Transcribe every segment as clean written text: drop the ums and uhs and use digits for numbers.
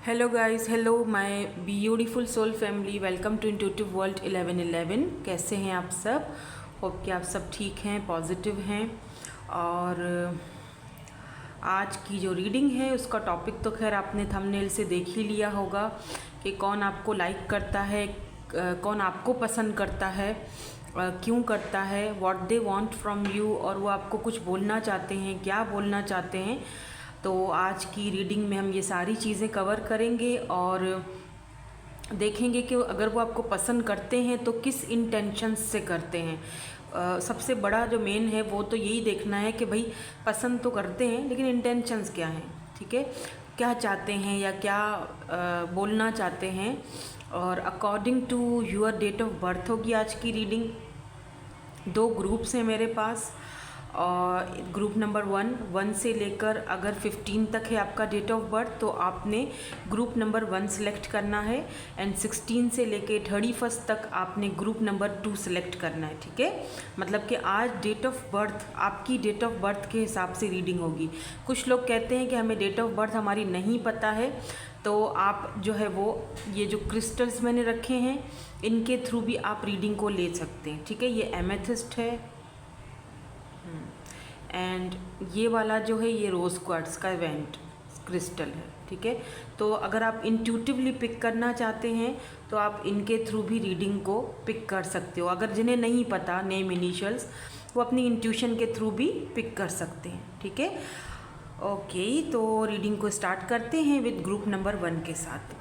Hello guys, hello my beautiful soul family, welcome to intuitive world 1111। कैसे हैं आप सब? होप कि आप सब ठीक हैं, पॉजिटिव हैं। और आज की जो रीडिंग है उसका टॉपिक तो खैर आपने थंबनेल से देख ही लिया होगा कि कौन आपको लाइक करता है, कौन आपको पसंद करता है, क्यों करता है, what they want from you, और वो आपको कुछ बोलना चाहते हैं, क्या बोलना चाहते हैं। तो आज की रीडिंग में हम ये सारी चीज़ें कवर करेंगे और देखेंगे कि अगर वो आपको पसंद करते हैं तो किस इंटेंशंस से करते हैं। सबसे बड़ा जो मेन है वो तो यही देखना है कि भाई पसंद तो करते हैं लेकिन इंटेंशंस क्या हैं, ठीक है, क्या चाहते हैं या क्या बोलना चाहते हैं। और according to your date of birth होगी आज की रीडिंग। दो ग्रुप्स हैं मेरे पास और ग्रुप नंबर 1 से लेकर अगर 15 तक है आपका डेट ऑफ बर्थ तो आपने ग्रुप नंबर 1 सेलेक्ट करना है, एंड 16 से लेकर 31 तक आपने ग्रुप नंबर 2 सेलेक्ट करना है, ठीक है। मतलब कि आज डेट ऑफ बर्थ, आपकी डेट ऑफ बर्थ के हिसाब से रीडिंग होगी। कुछ लोग कहते हैं कि हमें डेट ऑफ बर्थ हमारी नहीं पता है, तो आप जो है वो ये जो क्रिस्टल्स मैंने रखे हैं इनके थ्रू भी आप रीडिंग को ले सकते हैं, ठीक है। ये एमेथिस्ट है एंड ये वाला जो है ये रोज़ क्वार्ट्ज का इवेंट क्रिस्टल है, ठीक है। तो अगर आप इंट्यूटिवली पिक करना चाहते हैं तो आप इनके थ्रू भी रीडिंग को पिक कर सकते हो। अगर जिन्हें नहीं पता नेम इनिशियल्स, वो अपनी इंट्यूशन के थ्रू भी पिक कर सकते हैं, ठीक है। ओके, तो रीडिंग को स्टार्ट करते हैं विद ग्रुप नंबर 1 के साथ।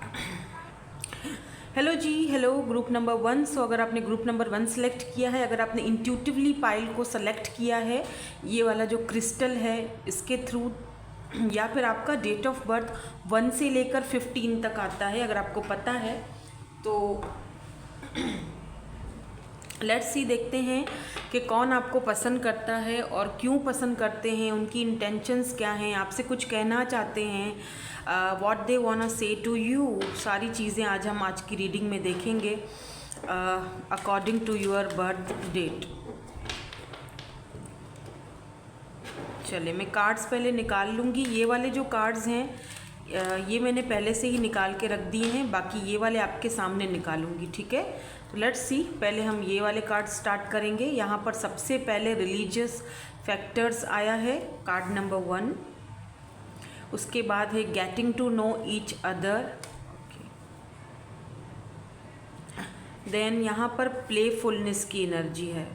हेलो जी, हेलो ग्रुप नंबर 1। सो अगर आपने ग्रुप नंबर 1 सेलेक्ट किया है, अगर आपने इंट्यूटिवली पाइल को सेलेक्ट किया है, ये वाला जो क्रिस्टल है इसके थ्रू, या फिर आपका डेट ऑफ बर्थ 1 से लेकर 15 तक आता है, अगर आपको पता है तो लेट्स सी, देखते हैं कि कौन आपको पसंद करता है और क्यों पसंद करते हैं, उनकी इंटेंशंस क्या हैं, आपसे कुछ कहना चाहते हैं, what they want to say to. सारी चीज़ें आज की रीडिंग में देखेंगे according to your birth date. चलिए, मैं कार्ड्स पहले निकाल लूँगी। ये वाले जो कार्ड्स हैं ये मैंने पहले से ही निकाल के रख दिए हैं, बाकी ये वाले आपके सामने निकालूंगी, ठीक है। तो लेट्स सी, पहले हम ये वाले कार्ड स्टार्ट करेंगे। यहाँ पर सबसे पहले रिलीजियस फैक्टर्स आया है, कार्ड नंबर 1। उसके बाद है getting to know each other, then यहाँ पर प्लेफुलनेस की एनर्जी है।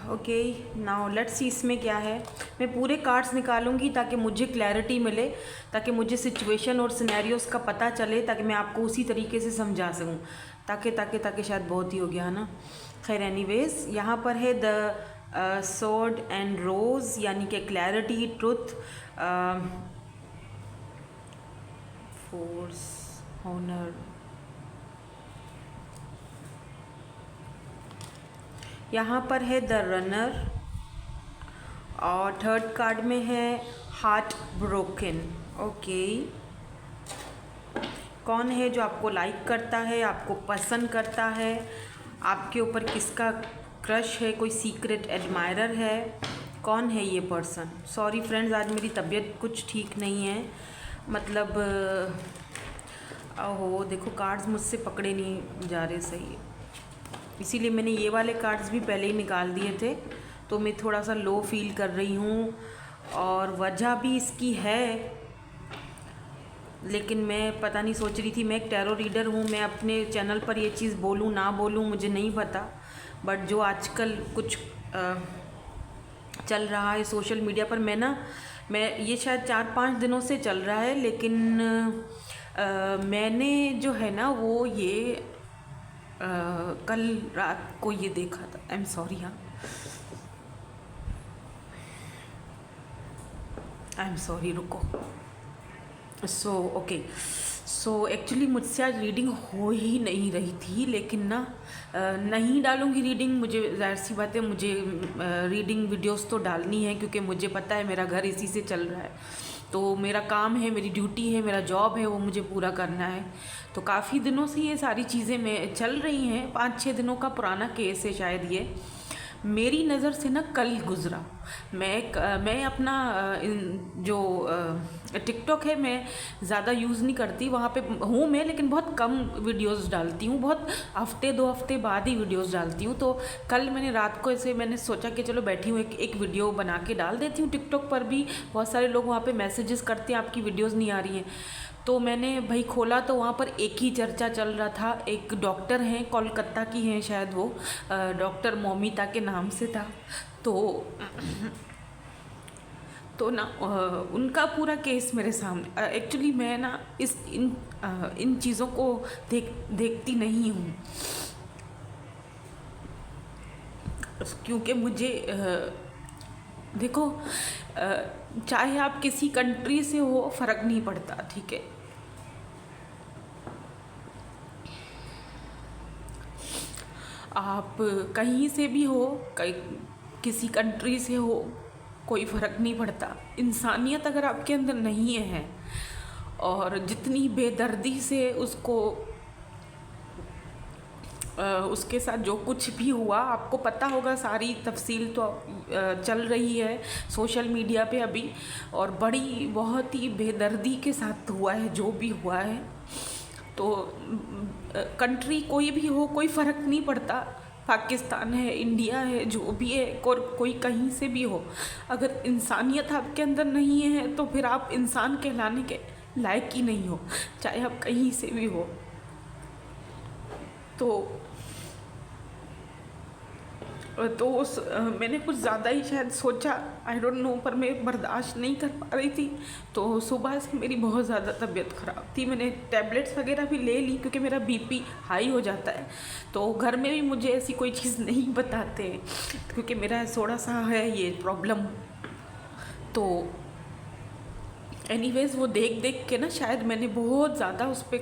ओके, नाउ लेट्स सी इसमें क्या है। मैं पूरे कार्ड्स निकालूंगी ताकि मुझे क्लैरिटी मिले, ताकि मुझे सिचुएशन और सिनेरियोस का पता चले, ताकि मैं आपको उसी तरीके से समझा सकूं। ताकि शायद बहुत ही हो गया है ना। खैर, एनीवेज, यहाँ पर है द सोर्ड एंड रोज, यानी कि क्लैरिटी, ट्रुथ, फोर्स, ऑनर। यहाँ पर है द रनर, और थर्ड कार्ड में है हार्ट ब्रोकन। ओके, कौन है जो आपको लाइक करता है, आपको पसंद करता है, आपके ऊपर किसका क्रश है, कोई सीक्रेट एडमायरर है, कौन है ये पर्सन। सॉरी फ्रेंड्स, आज मेरी तबीयत कुछ ठीक नहीं है, मतलब ओहो, देखो कार्ड्स मुझसे पकड़े नहीं जा रहे सही, इसीलिए मैंने ये वाले कार्ड्स भी पहले ही निकाल दिए थे। तो मैं थोड़ा सा लो फील कर रही हूँ और वजह भी इसकी है, लेकिन मैं पता नहीं, सोच रही थी मैं एक टैरो रीडर हूँ, मैं अपने चैनल पर ये चीज़ बोलूँ ना बोलूँ मुझे नहीं पता, बट जो आजकल कुछ चल रहा है सोशल मीडिया पर, मैं ये शायद 4-5 दिनों से चल रहा है, लेकिन मैंने जो है ना वो ये कल रात को ये देखा था। आई एम सॉरी, हाँ, आई एम सॉरी, रुको। ओके, एक्चुअली मुझसे आज रीडिंग हो ही नहीं रही थी, लेकिन ना नहीं डालूंगी रीडिंग, मुझे जाहिर सी बात है, मुझे रीडिंग वीडियोस तो डालनी है, क्योंकि मुझे पता है मेरा घर इसी से चल रहा है, तो मेरा काम है, मेरी ड्यूटी है, मेरा जॉब है, वो मुझे पूरा करना है। तो काफ़ी दिनों से ये सारी चीज़ें में चल रही हैं, 5-6 दिनों का पुराना केस है शायद ये। मेरी नज़र से ना कल गुज़रा। मैं अपना जो टिकटॉक है मैं ज़्यादा यूज़ नहीं करती, वहाँ पे हूँ मैं, लेकिन बहुत कम वीडियोस डालती हूँ, बहुत हफ्ते 2 हफ्ते बाद ही वीडियोस डालती हूँ। तो कल मैंने रात को ऐसे मैंने सोचा कि चलो बैठी हूँ एक वीडियो बना के डाल देती हूँ। टिकटॉक पर भी बहुत सारे लोग वहाँ पे मैसेजेस करते हैं आपकी वीडियोज़ नहीं आ रही हैं। तो मैंने भाई खोला तो वहाँ पर एक ही चर्चा चल रहा था। एक डॉक्टर हैं, कोलकाता की हैं शायद वो, डॉक्टर मौमिता के नाम से था। तो ना उनका पूरा केस मेरे सामने, एक्चुअली मैं ना इन चीज़ों को देखती नहीं हूँ, क्योंकि मुझे देखो, चाहे आप किसी कंट्री से हो फ़र्क नहीं पड़ता, ठीक है। आप कहीं से भी हो, किसी कंट्री से हो, कोई फ़र्क नहीं पड़ता। इंसानियत अगर आपके अंदर नहीं है और जितनी बेदर्दी से उसके साथ जो कुछ भी हुआ, आपको पता होगा, सारी तफसील तो चल रही है सोशल मीडिया पे अभी, और बहुत ही बेदर्दी के साथ हुआ है जो भी हुआ है। तो कंट्री कोई भी हो, कोई फ़र्क नहीं पड़ता, पाकिस्तान है, इंडिया है, जो भी है, कोई कहीं से भी हो, अगर इंसानियत आपके अंदर नहीं है तो फिर आप इंसान कहलाने के लायक ही नहीं हो, चाहे आप कहीं से भी हो। मैंने कुछ ज़्यादा ही शायद सोचा, आई डोंट नो, पर मैं बर्दाश्त नहीं कर पा रही थी। तो सुबह से मेरी बहुत ज़्यादा तबीयत ख़राब थी। मैंने टैबलेट्स वगैरह भी ले ली क्योंकि मेरा बीपी हाई हो जाता है। तो घर में भी मुझे ऐसी कोई चीज़ नहीं बताते क्योंकि मेरा थोड़ा सा है ये प्रॉब्लम। तो एनीवेज वो देख के ना शायद मैंने बहुत ज़्यादा उस पर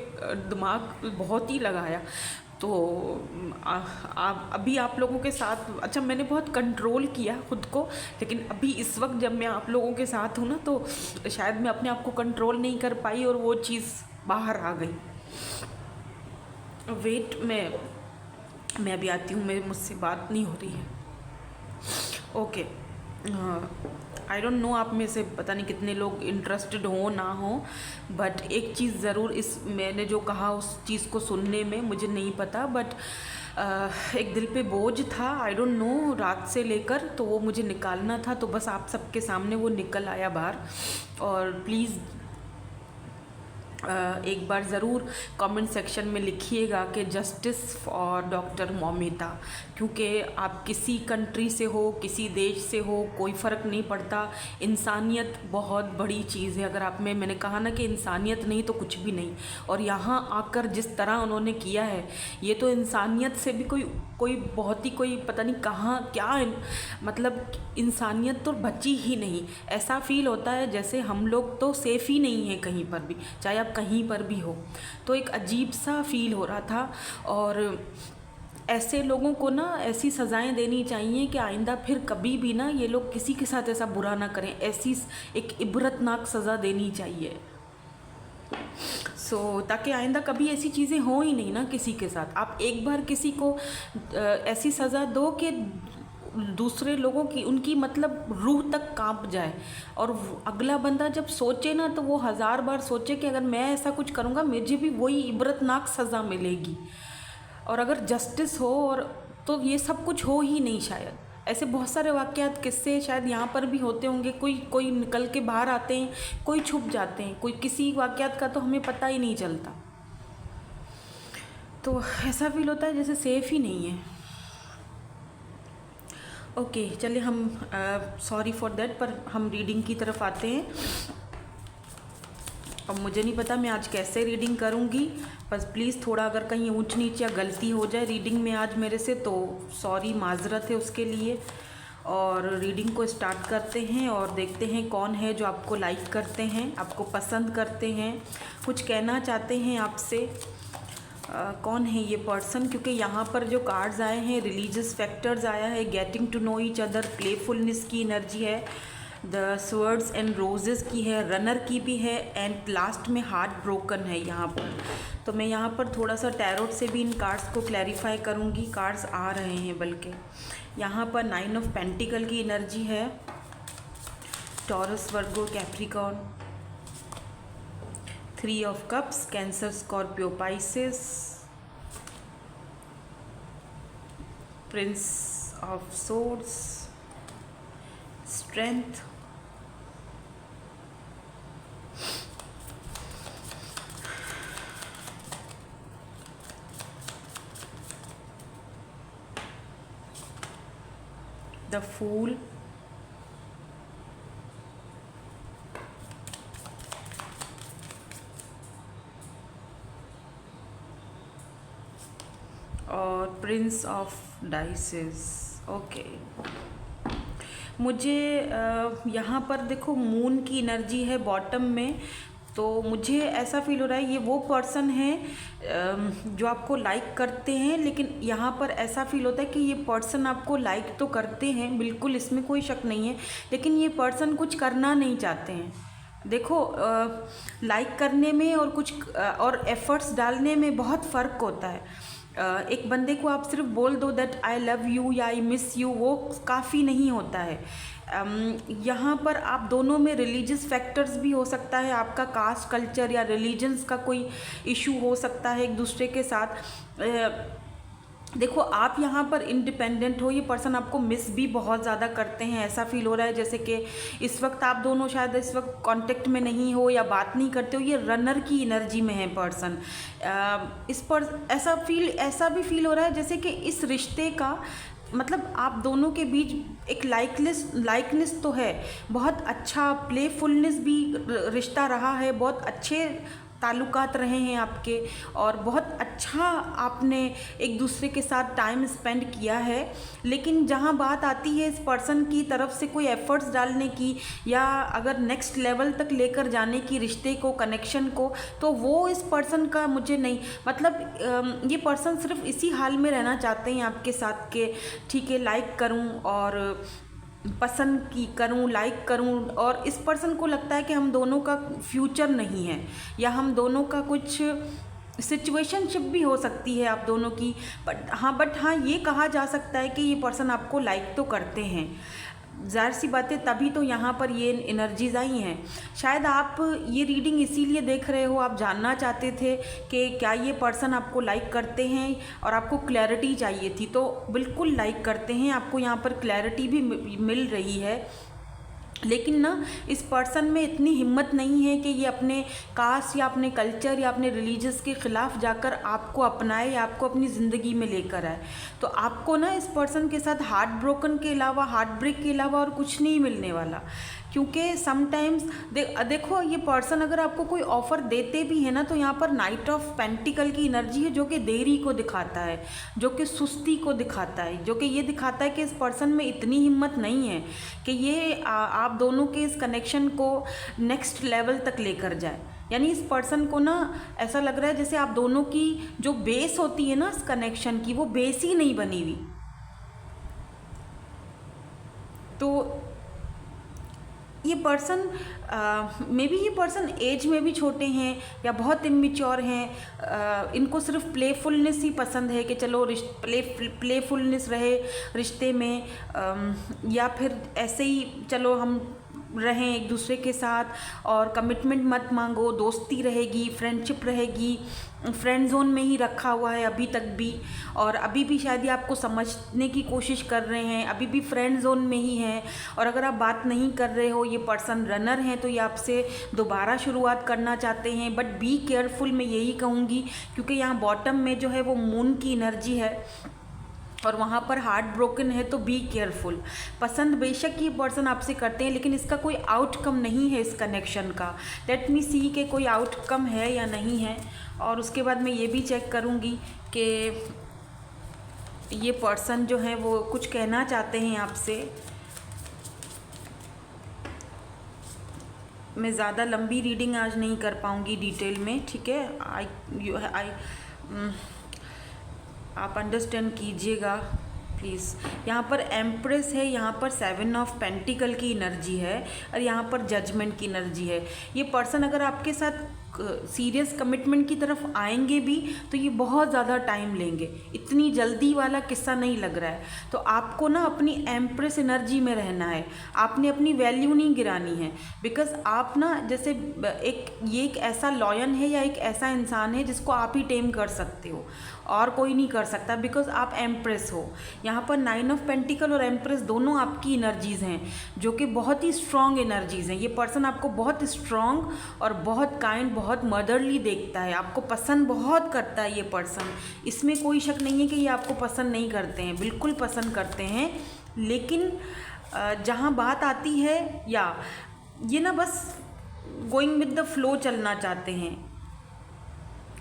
दिमाग बहुत ही लगाया। तो अभी आप लोगों के साथ, अच्छा, मैंने बहुत कंट्रोल किया खुद को, लेकिन अभी इस वक्त जब मैं आप लोगों के साथ हूँ ना, तो शायद मैं अपने आप को कंट्रोल नहीं कर पाई और वो चीज़ बाहर आ गई। वेट, मैं अभी आती हूँ, मुझसे बात नहीं हो रही है। ओके, आई डोंट नो आप में से पता नहीं कितने लोग इंटरेस्टेड हो ना हो, बट एक चीज़ ज़रूर, मैंने जो कहा उस चीज़ को सुनने में मुझे नहीं पता, बट एक दिल पे बोझ था, आई डोंट नो, रात से लेकर, तो वो मुझे निकालना था। तो बस आप सबके सामने वो निकल आया बाहर। और प्लीज़ एक बार ज़रूर कमेंट सेक्शन में लिखिएगा कि जस्टिस फॉर डॉक्टर मौमिता, क्योंकि आप किसी कंट्री से हो, किसी देश से हो, कोई फ़र्क नहीं पड़ता। इंसानियत बहुत बड़ी चीज़ है। अगर आप में, मैंने कहा ना कि इंसानियत नहीं तो कुछ भी नहीं, और यहाँ आकर जिस तरह उन्होंने किया है, ये तो इंसानियत से भी कोई बहुत ही, कोई पता नहीं कहाँ क्या, मतलब इंसानियत तो बची ही नहीं। ऐसा फील होता है जैसे हम लोग तो सेफ़ ही नहीं है कहीं पर भी, चाहे आप कहीं पर भी हो। तो एक अजीब सा फील हो रहा था। और ऐसे लोगों को ना ऐसी सज़ाएं देनी चाहिए कि आइंदा फिर कभी भी ना ये लोग किसी के साथ ऐसा बुरा ना करें। ऐसी एक इबरतनाक सज़ा देनी चाहिए, ताकि आइंदा कभी ऐसी चीज़ें हो ही नहीं ना किसी के साथ। आप एक बार किसी को ऐसी सज़ा दो कि दूसरे लोगों की, उनकी मतलब रूह तक कांप जाए, और अगला बंदा जब सोचे ना तो वो 1000 बार सोचे कि अगर मैं ऐसा कुछ करूँगा मुझे भी वही इबरतनाक सज़ा मिलेगी। और अगर जस्टिस हो और तो ये सब कुछ हो ही नहीं शायद। ऐसे बहुत सारे वाक़यात, किस्से शायद यहाँ पर भी होते होंगे। कोई निकल के बाहर आते हैं, कोई छुप जाते हैं, कोई किसी वाक़यात का तो हमें पता ही नहीं चलता। तो ऐसा फील होता है जैसे सेफ़ ही नहीं है। ओके, चलिए हम सॉरी फॉर दैट, पर हम रीडिंग की तरफ आते हैं। अब मुझे नहीं पता मैं आज कैसे रीडिंग करूँगी, बस प्लीज़ थोड़ा अगर कहीं ऊंच नीच या गलती हो जाए रीडिंग में आज मेरे से, तो सॉरी, माजरत है उसके लिए। और रीडिंग को स्टार्ट करते हैं और देखते हैं कौन है जो आपको लाइक करते हैं, आपको पसंद करते हैं, कुछ कहना चाहते हैं आपसे। कौन है ये पर्सन, क्योंकि यहाँ पर जो कार्ड्स आए हैं, रिलीजियस फैक्टर्स आया है, getting to know each other, playfulness की एनर्जी है, द स्वर्ड्स एंड रोजेस की है, रनर की भी है, एंड लास्ट में हार्ट ब्रोकन है यहाँ पर। तो मैं यहाँ पर थोड़ा सा टैरोट से भी इन कार्ड्स को क्लैरिफाई करूँगी। कार्ड्स आ रहे हैं, बल्कि यहाँ पर 9 ऑफ पेंटिकल की एनर्जी है, Taurus, Virgo, Capricorn, 3 of cups, Cancer, Scorpio, Pisces, prince of swords, strength, the fool, और प्रिंस ऑफ डाइसेस। ओके, मुझे यहाँ पर देखो मून की एनर्जी है बॉटम में, तो मुझे ऐसा फील हो रहा है ये वो पर्सन है जो आपको लाइक करते हैं, लेकिन यहाँ पर ऐसा फील होता है कि ये पर्सन आपको लाइक तो करते हैं, बिल्कुल इसमें कोई शक नहीं है, लेकिन ये पर्सन कुछ करना नहीं चाहते हैं। देखो, लाइक करने में और कुछ और एफर्ट्स डालने में बहुत फ़र्क होता है। एक बंदे को आप सिर्फ बोल दो दैट आई लव यू या आई मिस यू, वो काफ़ी नहीं होता है। यहाँ पर आप दोनों में रिलीजियस फैक्टर्स भी हो सकता है, आपका कास्ट, कल्चर या रिलीजन्स का कोई इशू हो सकता है एक दूसरे के साथ। देखो, आप यहाँ पर इंडिपेंडेंट हो, ये पर्सन आपको मिस भी बहुत ज़्यादा करते हैं। ऐसा फील हो रहा है जैसे कि इस वक्त आप दोनों शायद इस वक्त कांटेक्ट में नहीं हो या बात नहीं करते हो। ये रनर की एनर्जी में है पर्सन। इस पर ऐसा भी फील हो रहा है जैसे कि इस रिश्ते का मतलब आप दोनों के बीच एक लाइकनेस तो है, बहुत अच्छा प्लेफुलनेस भी रिश्ता रहा है, बहुत अच्छे ताल्लुकात रहे हैं आपके, और बहुत अच्छा आपने एक दूसरे के साथ टाइम स्पेंड किया है। लेकिन जहाँ बात आती है इस पर्सन की तरफ से कोई एफर्ट्स डालने की या अगर नेक्स्ट लेवल तक लेकर जाने की रिश्ते को, कनेक्शन को, तो वो इस पर्सन का मुझे नहीं, मतलब ये पर्सन सिर्फ इसी हाल में रहना चाहते हैं आपके साथ के ठीक है, लाइक करूं और पसंद की करूं, लाइक करूं, और इस पर्सन को लगता है कि हम दोनों का फ्यूचर नहीं है या हम दोनों का कुछ सिचुएशनशिप भी हो सकती है आप दोनों की। बट हाँ ये कहा जा सकता है कि ये पर्सन आपको लाइक तो करते हैं। ज़ाहिर सी बात है, तभी तो यहाँ पर ये एनर्जीज आई हैं। शायद आप ये रीडिंग इसीलिए देख रहे हो, आप जानना चाहते थे कि क्या ये पर्सन आपको लाइक करते हैं और आपको क्लैरिटी चाहिए थी, तो बिल्कुल लाइक करते हैं। आपको यहाँ पर क्लैरिटी भी मिल रही है, लेकिन ना इस पर्सन में इतनी हिम्मत नहीं है कि ये अपने कास्ट या अपने कल्चर या अपने रिलीजियस के ख़िलाफ़ जाकर आपको अपनाए या आपको अपनी ज़िंदगी में लेकर आए। तो आपको ना इस पर्सन के साथ हार्ट ब्रोकन के अलावा, हार्ट ब्रेक के अलावा और कुछ नहीं मिलने वाला। क्योंकि समटाइम्स देखो, ये पर्सन अगर आपको कोई ऑफ़र देते भी है ना, तो यहाँ पर नाइट ऑफ पेंटिकल की एनर्जी है, जो कि देरी को दिखाता है, जो कि सुस्ती को दिखाता है, जो कि ये दिखाता है कि इस पर्सन में इतनी हिम्मत नहीं है कि ये आप दोनों के इस कनेक्शन को नेक्स्ट लेवल तक लेकर जाए। यानी इस पर्सन को ना ऐसा लग रहा है जैसे आप दोनों की जो बेस होती है ना इस कनेक्शन की, वो बेस ही नहीं बनी हुई। तो ये पर्सन मे बी ये पर्सन एज में भी छोटे हैं या बहुत इनमेच्योर हैं। इनको सिर्फ प्लेफुलनेस ही पसंद है कि चलो प्लेफुलनेस रहे रिश्ते में, या फिर ऐसे ही चलो हम रहें एक दूसरे के साथ और कमिटमेंट मत मांगो, दोस्ती रहेगी, फ्रेंडशिप रहेगी। फ्रेंड जोन में ही रखा हुआ है अभी तक भी, और अभी भी शायद ये आपको समझने की कोशिश कर रहे हैं, अभी भी फ्रेंड जोन में ही है। और अगर आप बात नहीं कर रहे हो, ये पर्सन रनर हैं, तो ये आपसे दोबारा शुरुआत करना चाहते हैं। बट बी केयरफुल, मैं यही कहूँगी, क्योंकि यहाँ बॉटम में जो है वो मून की एनर्जी है और वहाँ पर हार्ट ब्रोकन है, तो बी केयरफुल। पसंद बेशक ये पर्सन आपसे करते हैं, लेकिन इसका कोई आउटकम नहीं है इस कनेक्शन का। लेट मी सी कि कोई आउटकम है या नहीं है, और उसके बाद मैं ये भी चेक करूँगी कि ये पर्सन जो है वो कुछ कहना चाहते हैं आपसे। मैं ज़्यादा लंबी रीडिंग आज नहीं कर पाऊँगी डिटेल में, ठीक है। आप अंडरस्टैंड कीजिएगा प्लीज़। यहाँ पर एम्प्रेस है, यहाँ पर 7 ऑफ पेंटिकल की एनर्जी है और यहाँ पर जजमेंट की एनर्जी है। ये पर्सन अगर आपके साथ सीरियस कमिटमेंट की तरफ आएंगे भी तो ये बहुत ज़्यादा टाइम लेंगे, इतनी जल्दी वाला किस्सा नहीं लग रहा है। तो आपको ना अपनी एम्प्रेस एनर्जी में रहना है, आपने अपनी वैल्यू नहीं गिरानी है। बिकॉज आप ना जैसे ये एक ऐसा लॉयन है या एक ऐसा इंसान है जिसको आप ही टेम कर सकते हो और कोई नहीं कर सकता, बिकॉज आप एम्प्रेस हो। यहाँ पर 9 ऑफ पेंटिकल और एम्प्रेस दोनों आपकी एनर्जीज़ हैं जो कि बहुत ही स्ट्रॉन्ग एनर्जीज़ हैं। ये पर्सन आपको बहुत स्ट्रॉन्ग और बहुत काइंड, बहुत मदरली देखता है, आपको पसंद बहुत करता है ये पर्सन। इसमें कोई शक नहीं है कि ये आपको पसंद नहीं करते हैं, बिल्कुल पसंद करते हैं। लेकिन जहाँ बात आती है या ये ना बस गोइंग विद द फ्लो चलना चाहते हैं।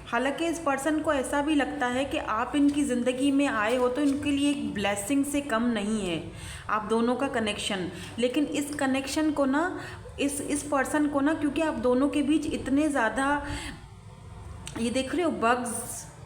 हालांकि इस पर्सन को ऐसा भी लगता है कि आप इनकी ज़िंदगी में आए हो तो इनके लिए एक ब्लेसिंग से कम नहीं है आप दोनों का कनेक्शन। लेकिन इस कनेक्शन को ना इस पर्सन को ना, क्योंकि आप दोनों के बीच इतने ज़्यादा, ये देख रहे हो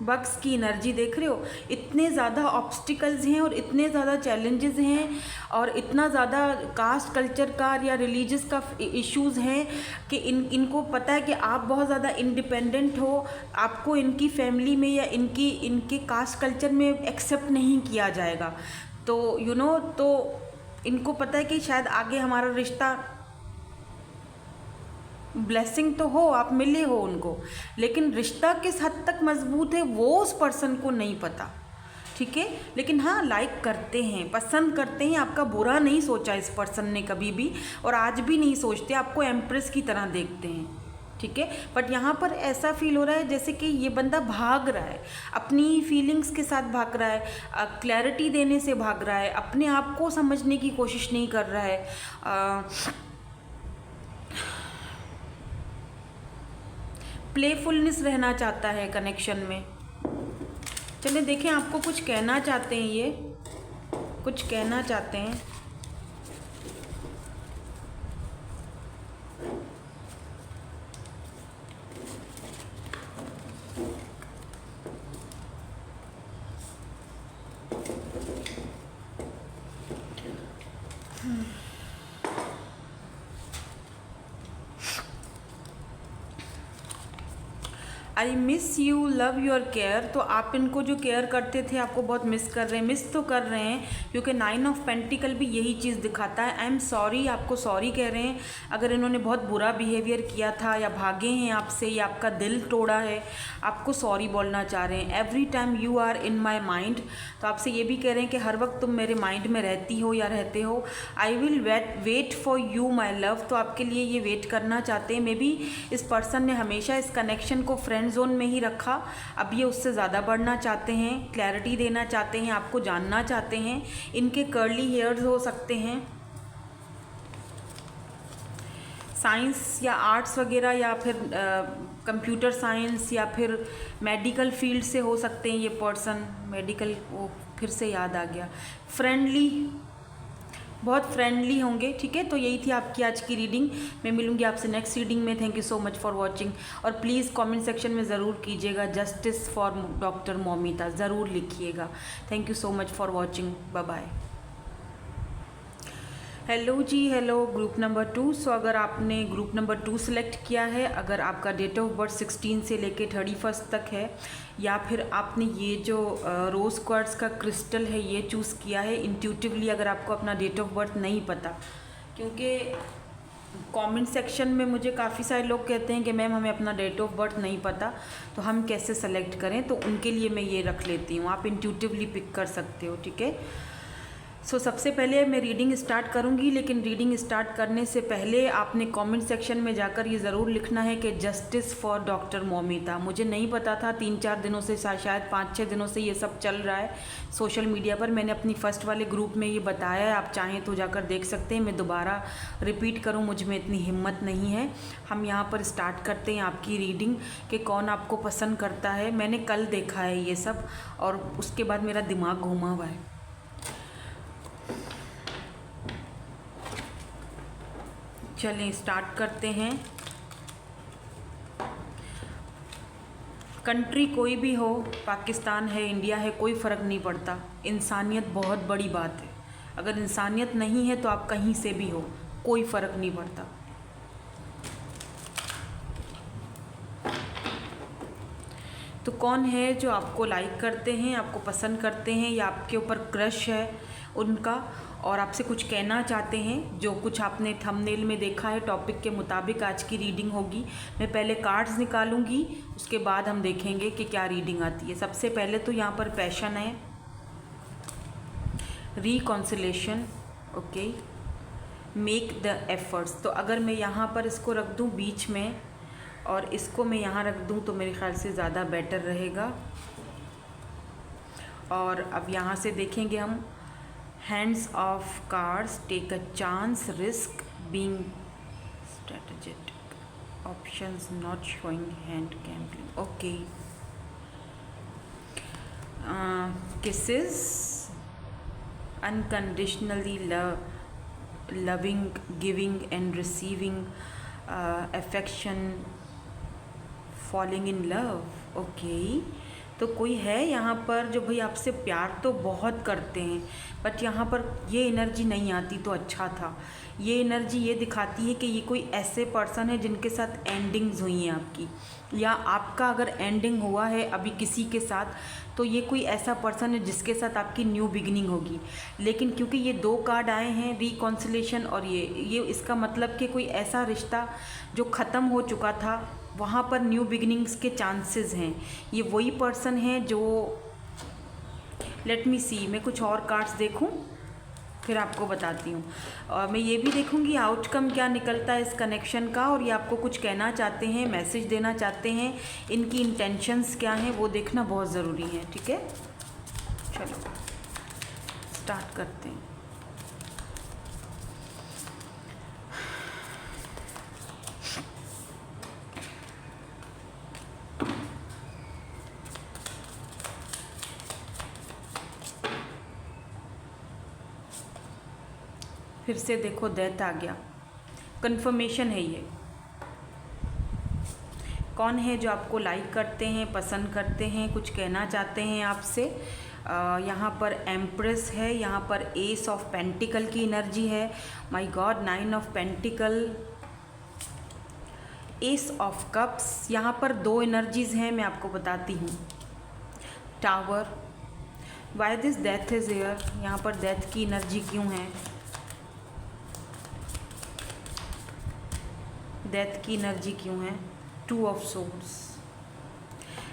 बग्स की एनर्जी देख रहे हो, इतने ज़्यादा ऑब्स्टिकल्स हैं और इतने ज़्यादा चैलेंजेस हैं और इतना ज़्यादा कास्ट कल्चर का या रिलीजियस का इश्यूज़ हैं कि इनको पता है कि आप बहुत ज़्यादा इंडिपेंडेंट हो, आपको इनकी फैमिली में या इनके कास्ट कल्चर में एक्सेप्ट नहीं किया जाएगा। तो तो इनको पता है कि शायद आगे हमारा रिश्ता ब्लेसिंग तो हो, आप मिले हो उनको, लेकिन रिश्ता किस हद तक मजबूत है वो उस पर्सन को नहीं पता, ठीक है। लेकिन हाँ, लाइक करते हैं, पसंद करते हैं, आपका बुरा नहीं सोचा इस पर्सन ने कभी भी और आज भी नहीं सोचते, आपको एम्प्रेस की तरह देखते हैं, ठीक है। बट यहाँ पर ऐसा फील हो रहा है जैसे कि ये बंदा भाग रहा है, अपनी फीलिंग्स के साथ भाग रहा है, क्लैरिटी देने से भाग रहा है, अपने आप को समझने की कोशिश नहीं कर रहा है, प्लेफुलनेस रहना चाहता है कनेक्शन में। चलिए देखें आपको कुछ कहना चाहते हैं, ये कुछ कहना चाहते हैं। I miss you, love your care. तो आप इनको जो केयर करते थे आपको बहुत मिस कर रहे हैं, मिस तो कर रहे हैं क्योंकि 9 ऑफ पेंटिकल भी यही चीज़ दिखाता है। आई एम सॉरी, आपको सॉरी कह रहे हैं अगर इन्होंने बहुत बुरा बिहेवियर किया था या भागे हैं आपसे या आपका दिल तोड़ा है, आपको सॉरी बोलना चाह रहे हैं। Every time you are in my mind, तो आपसे ये भी कह रहे हैं कि हर वक्त तुम मेरे माइंड में रहती हो या रहते हो। I will wait for you my love, तो आपके लिए ये वेट करना चाहते हैं। मे बी इस पर्सन ने हमेशा इस कनेक्शन को फ्रेंड जोन में ही रखा, अब ये उससे ज़्यादा बढ़ना चाहते हैं, क्लैरिटी देना चाहते हैं, आपको जानना चाहते हैं। इनके कर्ली हेयर्स हो सकते हैं, साइंस या आर्ट्स वगैरह या फिर कंप्यूटर साइंस या फिर मेडिकल फील्ड से हो सकते हैं ये पर्सन। मेडिकल, वो फिर से याद आ गया, फ्रेंडली, बहुत फ्रेंडली होंगे, ठीक है। तो यही थी आपकी आज की रीडिंग। मैं मिलूंगी आपसे नेक्स्ट रीडिंग में। Thank you so much for watching और प्लीज़ कमेंट सेक्शन में ज़रूर कीजिएगा जस्टिस फॉर डॉक्टर मौमिता, ज़रूर लिखिएगा। Thank you so much for watching, bye bye. Hello जी, हेलो ग्रुप नंबर 2। सो अगर आपने ग्रुप नंबर 2 सेलेक्ट किया है, अगर आपका डेट ऑफ बर्थ 16 से लेके 31 तक है, या फिर आपने ये जो रोज़ क्वार्ट्ज का क्रिस्टल है ये चूज़ किया है इंट्यूटिवली, अगर आपको अपना डेट ऑफ बर्थ नहीं पता, क्योंकि कमेंट सेक्शन में मुझे काफ़ी सारे लोग कहते हैं कि मैम हमें अपना डेट ऑफ बर्थ नहीं पता तो हम कैसे सेलेक्ट करें, तो उनके लिए मैं ये रख लेती हूँ, आप इंट्यूटिवली पिक कर सकते हो, ठीक है। सो सबसे पहले मैं रीडिंग स्टार्ट करूंगी, लेकिन रीडिंग स्टार्ट करने से पहले आपने कमेंट सेक्शन में जाकर ये ज़रूर लिखना है कि जस्टिस फॉर डॉक्टर मौमिता। मुझे नहीं पता था, 3-4 दिनों से, शायद 5-6 दिनों से ये सब चल रहा है सोशल मीडिया पर। मैंने अपनी फर्स्ट वाले ग्रुप में ये बताया है, आप चाहें तो जाकर देख सकते हैं। मैं दोबारा रिपीट करूँ, मुझ में इतनी हिम्मत नहीं है। हम यहाँ पर स्टार्ट करते हैं आपकी रीडिंग कि कौन आपको पसंद करता है। मैंने कल देखा है ये सब और उसके बाद मेरा दिमाग घूमा हुआ है। चलें स्टार्ट करते हैं। कंट्री कोई भी हो, पाकिस्तान है, इंडिया है, कोई फ़र्क नहीं पड़ता। इंसानियत बहुत बड़ी बात है। अगर इंसानियत नहीं है तो आप कहीं से भी हो, कोई फ़र्क नहीं पड़ता। तो कौन है जो आपको लाइक करते हैं, आपको पसंद करते हैं, या आपके ऊपर क्रश है उनका, और आपसे कुछ कहना चाहते हैं, जो कुछ आपने थंबनेल में देखा है। टॉपिक के मुताबिक आज की रीडिंग होगी। मैं पहले कार्ड्स निकालूंगी, उसके बाद हम देखेंगे कि क्या रीडिंग आती है। सबसे पहले तो यहाँ पर पैशन है, reconciliation, okay, make the efforts. तो अगर मैं यहाँ पर इसको रख दूँ बीच में और इसको मैं यहाँ रख दूँ तो मेरे ख्याल से ज़्यादा बेटर रहेगा। और अब यहाँ से देखेंगे हम, hands of cards, take a chance, risk, being strategic, options not showing hand gambling, okay, kisses, unconditionally loving, giving and receiving, affection, falling in love, okay. तो कोई है यहाँ पर जो भाई आपसे प्यार तो बहुत करते हैं, बट यहाँ पर ये एनर्जी नहीं आती तो अच्छा था। ये एनर्जी ये दिखाती है कि ये कोई ऐसे पर्सन है जिनके साथ एंडिंग्स हुई हैं आपकी, या आपका अगर एंडिंग हुआ है अभी किसी के साथ, तो ये कोई ऐसा पर्सन है जिसके साथ आपकी न्यू बिगिनिंग होगी। लेकिन क्योंकि ये दो कार्ड आए हैं, रिकॉन्सिलेशन और ये इसका मतलब कि कोई ऐसा रिश्ता जो ख़त्म हो चुका था, वहाँ पर न्यू बिगिनिंग्स के चांसेस हैं। ये वही पर्सन है जो, लेट मी सी, मैं कुछ और कार्ड्स देखूं फिर आपको बताती हूँ। और मैं ये भी देखूँगी आउटकम क्या निकलता है इस कनेक्शन का, और ये आपको कुछ कहना चाहते हैं, मैसेज देना चाहते हैं, इनकी इंटेंशंस क्या हैं वो देखना बहुत ज़रूरी है। ठीक है, चलो स्टार्ट करते हैं। फिर से देखो डेथ आ गया, कंफर्मेशन है ये। कौन है जो आपको लाइक करते हैं, पसंद करते हैं, कुछ कहना चाहते हैं आपसे। यहाँ पर एम्प्रेस है, यहाँ पर एस ऑफ पेंटिकल की एनर्जी है, my God, 9 of pentacle, S of cups. यहाँ पर दो एनर्जीज हैं, मैं आपको बताती हूँ। Tower, why this death is here, यहाँ पर डेथ की एनर्जी क्यों है, डेथ की एनर्जी क्यों है, 2 of swords,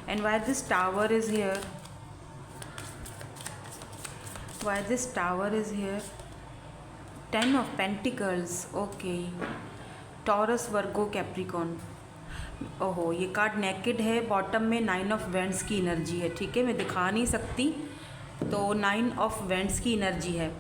and why this tower is here, why this tower is here, 10 of pentacles, okay, taurus, Virgo, Capricorn. ओहो, ये कार्ड नेकेड है, बॉटम में 9 ऑफ वेंट्स की एनर्जी है। ठीक है, मैं दिखा नहीं सकती, तो 9 ऑफ वेंट्स की एनर्जी है।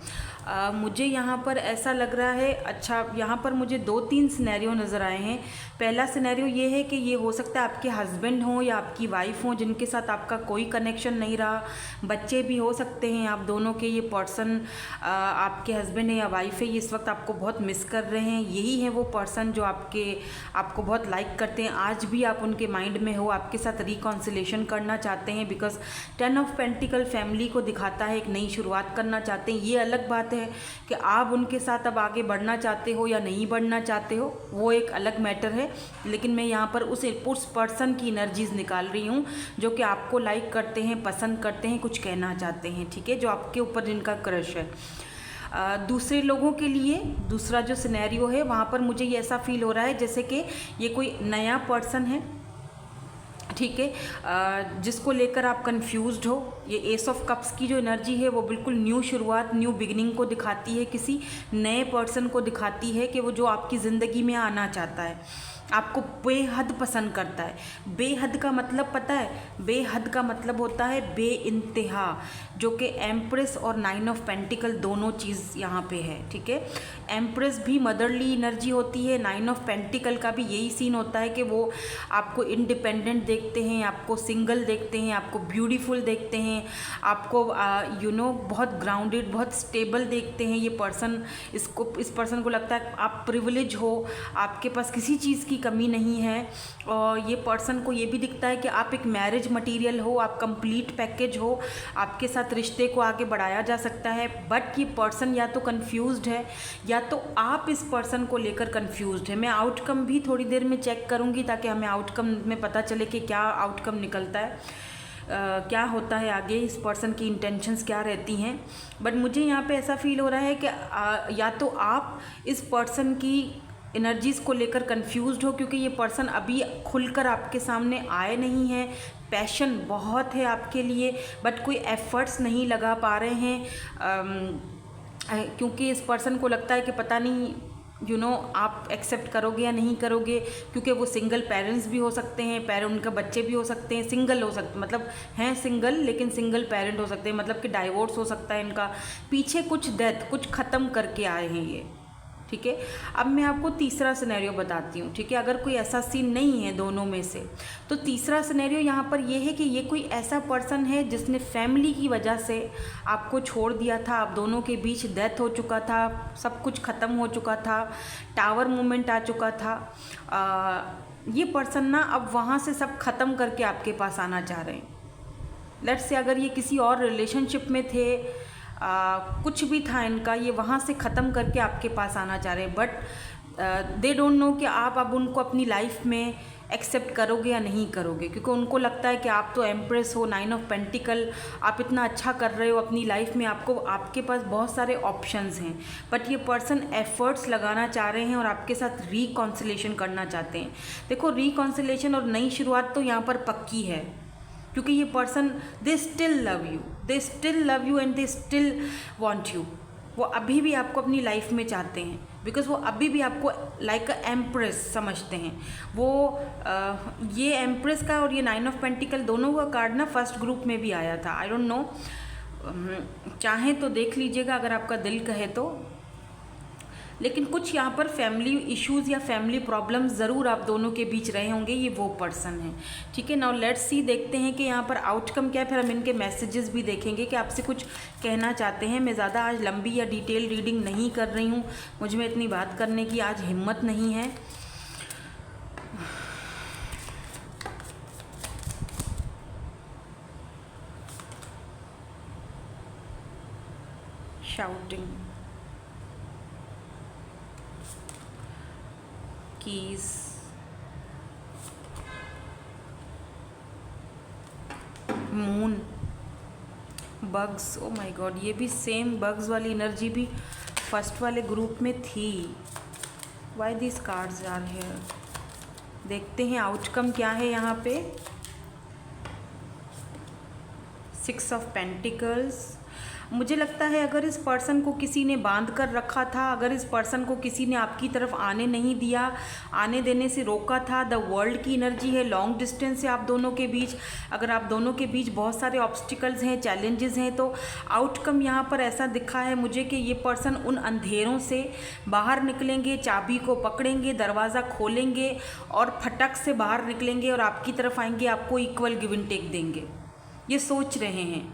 मुझे यहाँ पर ऐसा लग रहा है, अच्छा यहाँ पर मुझे 2-3 सिनेरियो नज़र आए हैं। पहला सिनेरियो ये है कि ये हो सकता है आपके हस्बैंड हों या आपकी वाइफ हों जिनके साथ आपका कोई कनेक्शन नहीं रहा, बच्चे भी हो सकते हैं आप दोनों के। ये पर्सन आपके हस्बैंड है या वाइफ है, ये इस वक्त आपको बहुत मिस कर रहे हैं। यही है वो पर्सन जो आपको बहुत लाइक करते हैं, आज भी आप उनके माइंड में हो, आपके साथ रिकॉन्सिलेशन करना चाहते हैं, बिकॉज 10 ऑफ पेंटिकल फैमिली को दिखाता है, एक नई शुरुआत करना चाहते हैं। ये अलग बात है कि आप उनके साथ अब आगे बढ़ना चाहते हो या नहीं बढ़ना चाहते हो, वो एक अलग मैटर है। लेकिन मैं यहाँ पर उस पर्सन की एनर्जीज निकाल रही हूँ जो कि आपको लाइक करते हैं, पसंद करते हैं, कुछ कहना चाहते हैं। ठीक है, जो आपके ऊपर जिनका क्रश है। दूसरे लोगों के लिए दूसरा जो सिनेरियो है, वहाँ पर मुझे ये ऐसा फील हो रहा है जैसे कि ये कोई नया पर्सन है, ठीक है, जिसको लेकर आप कंफ्यूज्ड हो। ये एस ऑफ कप्स की जो एनर्जी है वो बिल्कुल न्यू शुरुआत, न्यू बिगिनिंग को दिखाती है, किसी नए पर्सन को दिखाती है कि वो जो आपकी ज़िंदगी में आना चाहता है, आपको बेहद पसंद करता है। बेहद का मतलब पता है, बेहद का मतलब होता है बेइंतहा, जो कि एम्प्रेस और 9 ऑफ पेंटिकल दोनों चीज़ यहाँ पे है। ठीक है, एम्प्रेस भी मदरली एनर्जी होती है, 9 ऑफ पेंटिकल का भी यही सीन होता है कि वो आपको इंडिपेंडेंट देखते हैं, आपको सिंगल देखते हैं, आपको ब्यूटीफुल देखते हैं, आपको बहुत ग्राउंडेड, बहुत स्टेबल देखते हैं। ये पर्सन, इस पर्सन को लगता है आप प्रिविलेज हो, आपके पास किसी चीज़ की की कमी नहीं है। और ये पर्सन को ये भी दिखता है कि आप एक मैरिज मटेरियल हो, आप कंप्लीट पैकेज हो, आपके साथ रिश्ते को आगे बढ़ाया जा सकता है। बट ये पर्सन या तो कंफ्यूज्ड है या तो आप इस पर्सन को लेकर कंफ्यूज्ड है। मैं आउटकम भी थोड़ी देर में चेक करूँगी ताकि हमें आउटकम में पता चले कि क्या आउटकम निकलता है, क्या होता है आगे, इस पर्सन की इंटेंशंस क्या रहती हैं। बट मुझे यहाँ पे ऐसा फील हो रहा है कि या तो आप इस पर्सन की एनर्जीज़ को लेकर कंफ्यूज्ड हो, क्योंकि ये पर्सन अभी खुलकर आपके सामने आए नहीं है। पैशन बहुत है आपके लिए बट कोई एफर्ट्स नहीं लगा पा रहे हैं, क्योंकि इस पर्सन को लगता है कि पता नहीं आप एक्सेप्ट करोगे या नहीं करोगे, क्योंकि वो सिंगल पेरेंट्स भी हो सकते हैं, उनके बच्चे भी हो सकते हैं, सिंगल हो सकते मतलब हैं सिंगल लेकिन सिंगल पेरेंट हो सकते हैं, मतलब कि डाइवोर्स हो सकता है इनका, पीछे कुछ डेथ कुछ ख़त्म करके आए हैं ये। ठीक है, अब मैं आपको तीसरा सिनेरियो बताती हूँ। ठीक है, अगर कोई ऐसा सीन नहीं है दोनों में से, तो तीसरा सिनेरियो यहाँ पर ये है कि ये कोई ऐसा पर्सन है जिसने फैमिली की वजह से आपको छोड़ दिया था, आप दोनों के बीच डेथ हो चुका था, सब कुछ ख़त्म हो चुका था, टावर मूवमेंट आ चुका था। ये पर्सन ना अब वहाँ से सब ख़त्म करके आपके पास आना चाह रहे हैं। लेट्स से अगर ये किसी और रिलेशनशिप में थे, कुछ भी था इनका, ये वहाँ से ख़त्म करके आपके पास आना चाह रहे हैं। बट दे डोंट नो कि आप अब उनको अपनी लाइफ में एक्सेप्ट करोगे या नहीं करोगे, क्योंकि उनको लगता है कि आप तो एम्प्रेस हो, 9 ऑफ पेंटिकल, आप इतना अच्छा कर रहे हो अपनी लाइफ में, आपके पास बहुत सारे ऑप्शंस हैं। बट ये पर्सन एफर्ट्स लगाना चाह रहे हैं और आपके साथ रिकॉन्सिलेशन करना चाहते हैं। देखो, रिकॉन्सिलेशन और नई शुरुआत तो यहाँ पर पक्की है, क्योंकि ये person they still love you and they still want you. वो अभी भी आपको अपनी लाइफ में चाहते हैं, बिकॉज वो अभी भी आपको लाइक अ एम्प्रेस समझते हैं। वो ये एम्प्रेस का और ये 9 ऑफ पेंटिकल दोनों का कार्ड ना फर्स्ट ग्रुप में भी आया था। आई डोंट नो, चाहें तो देख लीजिएगा अगर आपका दिल कहे तो। लेकिन कुछ यहाँ पर फैमिली इश्यूज़ या फैमिली प्रॉब्लम्स ज़रूर आप दोनों के बीच रहे होंगे, ये वो पर्सन है। ठीक है, नाउ लेट्स सी, देखते हैं कि यहाँ पर आउटकम क्या है, फिर हम इनके मैसेजेस भी देखेंगे कि आपसे कुछ कहना चाहते हैं। मैं ज़्यादा आज लंबी या डिटेल रीडिंग नहीं कर रही हूँ, मुझ में इतनी बात करने की आज हिम्मत नहीं है। Shouting, keys, moon, bugs. Oh my god, ये भी सेम बग्स वाली एनर्जी भी फर्स्ट वाले ग्रुप में थी। Why this cards are here, देखते हैं आउटकम क्या है यहाँ पे। 6 ऑफ पेंटिकल्स। मुझे लगता है अगर इस पर्सन को किसी ने बांध कर रखा था, अगर इस पर्सन को किसी ने आपकी तरफ आने नहीं दिया, आने देने से रोका था, द वर्ल्ड की एनर्जी है, लॉन्ग डिस्टेंस है आप दोनों के बीच। अगर आप दोनों के बीच बहुत सारे ऑब्स्टिकल्स हैं, चैलेंजेस हैं, तो आउटकम यहाँ पर ऐसा दिखा है मुझे कि ये पर्सन उन अंधेरों से बाहर निकलेंगे, चाबी को पकड़ेंगे, दरवाज़ा खोलेंगे और फटक से बाहर निकलेंगे और आपकी तरफ आएंगे, आपको इक्वल गिव एंड टेक देंगे, ये सोच रहे हैं।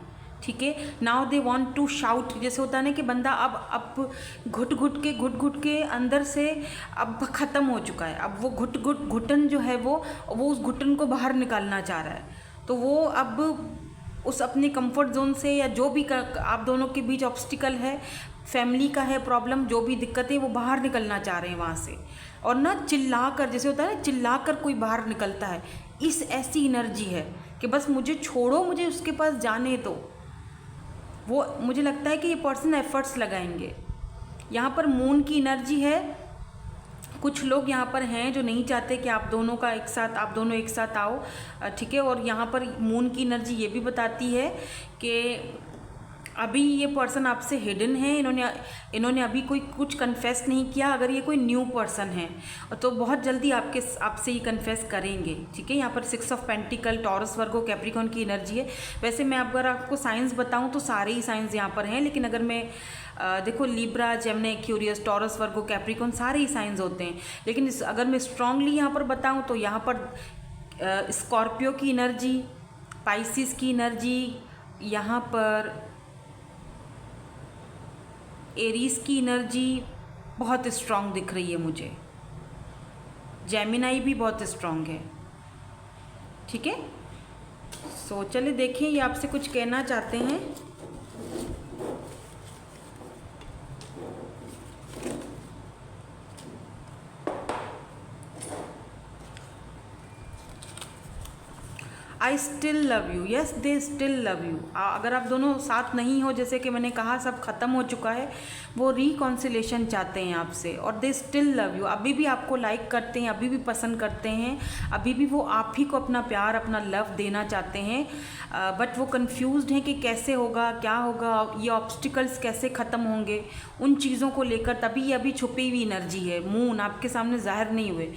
ठीक है, now they want to shout, जैसे होता है ना कि बंदा अब घुट के अंदर से अब ख़त्म हो चुका है, अब वो घुटन जो है वो उस घुटन को बाहर निकालना चाह रहा है। तो वो अब उस अपने कंफर्ट जोन से, या जो भी आप दोनों के बीच ऑब्स्टिकल है, फैमिली का है प्रॉब्लम, जो भी दिक्कत है, वो बाहर निकलना चाह रहे हैं वहाँ से। और ना चिल्ला कर, जैसे होता है ना चिल्ला कर कोई बाहर निकलता है, इस ऐसी एनर्जी है कि बस मुझे छोड़ो, मुझे उसके पास जाने दो। वो मुझे लगता है कि ये पर्सन एफर्ट्स लगाएंगे। यहाँ पर मून की एनर्जी है, कुछ लोग यहाँ पर हैं जो नहीं चाहते कि आप दोनों एक साथ आओ। ठीक है, और यहाँ पर मून की एनर्जी ये भी बताती है कि अभी ये पर्सन आपसे हिडन है, इन्होंने अभी कुछ कन्फेस नहीं किया। अगर ये कोई न्यू पर्सन है तो बहुत जल्दी आपसे ये कन्फेस करेंगे। ठीक है, यहाँ पर 6 of pentacle, taurus, Virgo, Capricorn की एनर्जी है। वैसे मैं अगर आपको साइंस बताऊँ तो सारे ही साइंस यहाँ पर हैं, लेकिन अगर मैं देखो Libra, Gemini, Aquarius, taurus, Virgo, Capricorn सारे ही साइंस होते हैं, लेकिन अगर मैं स्ट्रांगली यहाँ पर बताऊँ तो यहाँ पर स्कॉर्पियो की एनर्जी, पाइसिस की एनर्जी, यहाँ पर एरीज की एनर्जी बहुत स्ट्रांग दिख रही है मुझे। जेमिनाई भी बहुत स्ट्रॉन्ग है, ठीक है। सो चलिए देखिए ये आपसे कुछ कहना चाहते हैं। I still love you, yes they still love you. अगर आप दोनों साथ नहीं हो, जैसे कि मैंने कहा सब ख़त्म हो चुका है, वो रिकॉन्सिलेशन चाहते हैं आपसे, और दे स्टिल लव यू। अभी भी आपको लाइक करते हैं, अभी भी पसंद करते हैं, अभी भी वो आप ही को अपना प्यार, अपना लव देना चाहते हैं, बट वो कंफ्यूज्ड हैं कि कैसे होगा, क्या होगा, ये ऑब्स्टिकल्स कैसे ख़त्म होंगे, उन चीज़ों को लेकर। तभी ये अभी छुपी हुई एनर्जी है, मून आपके सामने ज़ाहिर नहीं हुए।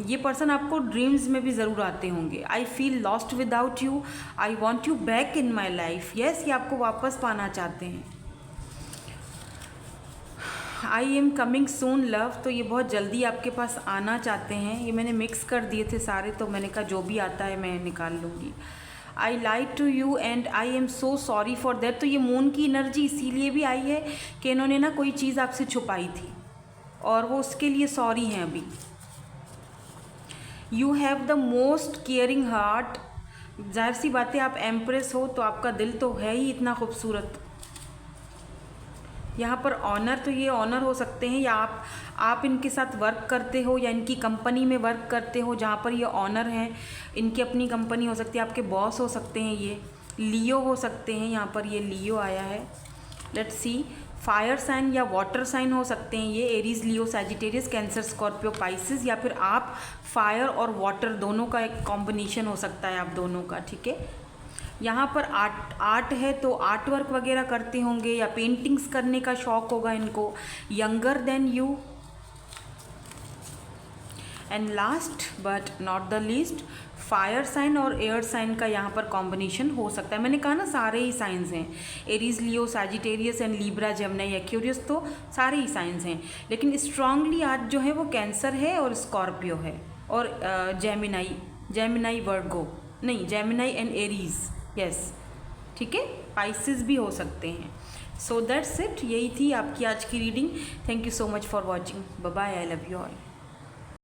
ये पर्सन आपको ड्रीम्स में भी ज़रूर आते होंगे। I feel lost without you, I want you back in my life, yes ये आपको वापस पाना चाहते हैं। I am coming soon love, तो ये बहुत जल्दी आपके पास आना चाहते हैं। ये मैंने मिक्स कर दिए थे सारे, तो मैंने कहा जो भी आता है मैं निकाल लूँगी। I like to you and I am so sorry for that, तो ये मून की एनर्जी इसीलिए भी आई है कि इन्होंने ना कोई चीज़ आपसे छुपाई थी और वो उसके लिए सॉरी हैं अभी। You have the most caring heart, जाहिर सी बात है आप एम्प्रेस हो तो आपका दिल तो है ही इतना खूबसूरत। यहाँ पर ऑनर, तो ये ऑनर हो सकते हैं, या आप इनके साथ वर्क करते हो या इनकी कंपनी में वर्क करते हो जहाँ पर ये ऑनर हैं। इनकी अपनी कंपनी हो सकती है, आपके बॉस हो सकते हैं, ये लियो हो सकते हैं, यहाँ पर ये लियो आया है। लेट्स सी, फायर साइन या वाटर साइन हो सकते हैं ये, एरीज, लियो, सैजिटेरियस, कैंसर, स्कॉर्पियो, पाइसिस, या फिर आप फायर और वाटर दोनों का एक कॉम्बिनेशन हो सकता है आप दोनों का, ठीक है। यहाँ पर आर्ट है तो आर्ट वर्क वगैरह करते होंगे या पेंटिंग्स करने का शौक होगा इनको। Younger than you. And last but not the least, fire sign और एयर साइन का यहाँ पर कॉम्बिनेशन हो सकता है। मैंने कहा ना सारे ही साइंस हैं, Aries, Leo, Sagittarius and Libra, Gemini, Aquarius, तो सारे ही साइंस हैं। लेकिन स्ट्रांगली आज जो है वो कैंसर है और स्कॉर्पियो है और जेमिनी वर्गो, नहीं जेमिनी एंड एरीज, यस ठीक है, पाइसिस भी हो सकते हैं। सो दैट्स इट, यही थी आपकी आज की reading. Thank you so much for watching, bye bye, I love you all.